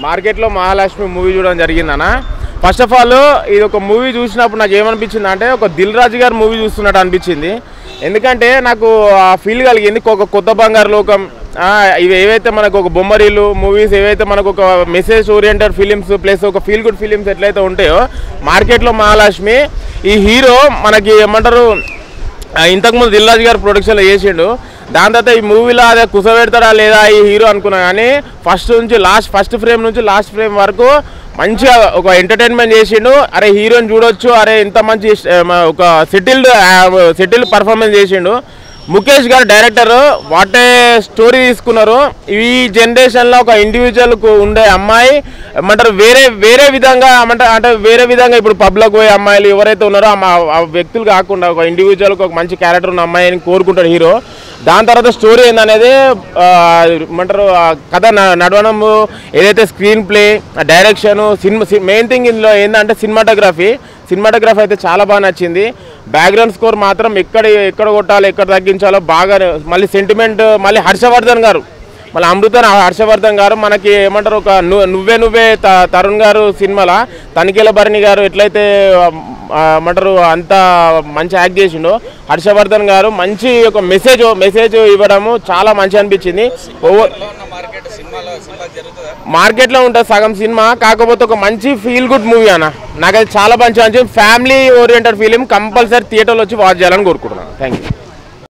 మార్కెట్లో మహాలక్ష్మి మూవీ చూడడం జరిగిందన్న. ఫస్ట్ ఆఫ్ ఆల్ ఇది ఒక మూవీ చూసినప్పుడు నాకు ఏమనిపించింది అంటే ఒక దిల్ రాజు గారు మూవీ చూస్తున్నట్టు అనిపించింది. ఎందుకంటే నాకు ఆ ఫీల్ కలిగింది. ఒక కొత్త బంగారు లోకం, ఇవి ఏవైతే మనకు ఒక బొమ్మరీలు మూవీస్ ఏవైతే మనకు ఒక మెసేజ్ ఓరియంటెడ్ ఫిలిమ్స్ ప్లస్ ఒక ఫీల్ గుడ్ ఫిలిమ్స్ ఎట్లయితే ఉంటాయో మార్కెట్లో మహాలక్ష్మి ఈ హీరో మనకి ఏమంటారు ఇంతకుముందు దిల్ రాజు గారు ప్రొడక్షన్లో చేసిండు. దాని తర్వాత ఈ మూవీలో అదే కుసబెడతాడా లేదా ఈ హీరో అనుకున్నా, కానీ ఫస్ట్ ఫ్రేమ్ నుంచి లాస్ట్ ఫ్రేమ్ వరకు మంచిగా ఒక ఎంటర్టైన్మెంట్ చేసిండు. అరే హీరోని చూడొచ్చు, అరే ఇంత మంచి ఒక సెటిల్డ్ పర్ఫార్మెన్స్ చేసిండు. ముఖేష్ గారు డైరెక్టర్ వాట్ ఏ స్టోరీ తీసుకున్నారు. ఈ జనరేషన్లో ఒక ఇండివిజువల్కు ఉండే అమ్మాయి ఏమంటారు వేరే విధంగా అంటే వేరే విధంగా ఇప్పుడు పబ్లిక్ పోయే అమ్మాయిలు ఎవరైతే ఉన్నారో ఆ వ్యక్తులు కాకుండా ఒక ఇండివిజువల్కి ఒక మంచి క్యారెక్టర్ ఉన్న అమ్మాయిని కోరుకుంటాడు హీరో. దాని తర్వాత స్టోరీ ఏందనేది ఏమంటారు కథ నడవడం, ఏదైతే screen play, direction, main thing ఇందులో ఏంటంటే సినిమాటోగ్రఫీ అయితే చాలా బాగా నచ్చింది. బ్యాక్గ్రౌండ్ స్కోర్ మాత్రం ఎక్కడ కొట్టాలో ఎక్కడ తగ్గించాలో బాగా, మళ్ళీ సెంటిమెంట్, మళ్ళీ అమృత హర్షవర్ధన్ గారు మనకి ఏమంటారు ఒక నువ్వే తరుణ్ గారు సినిమాలో తనిఖీల భరణి గారు ఎట్లయితే ఏమంటారు అంత మంచి యాక్ట్ చేసిండో హర్షవర్ధన్ గారు మంచి ఒక మెసేజ్ ఇవ్వడము చాలా మంచి అనిపించింది. మార్కెట్లో ఉంటుంది సగం సినిమా, కాకపోతే ఒక మంచి ఫీల్ గుడ్ మూవీ అన్న. నాకైతే చాలా మంచి ఫ్యామిలీ ఓరియంటెడ్ ఫిలిం, కంపల్సరీ థియేటర్లో వచ్చి వాచ్ చేయాలని కోరుకుంటున్నాను. Thank you.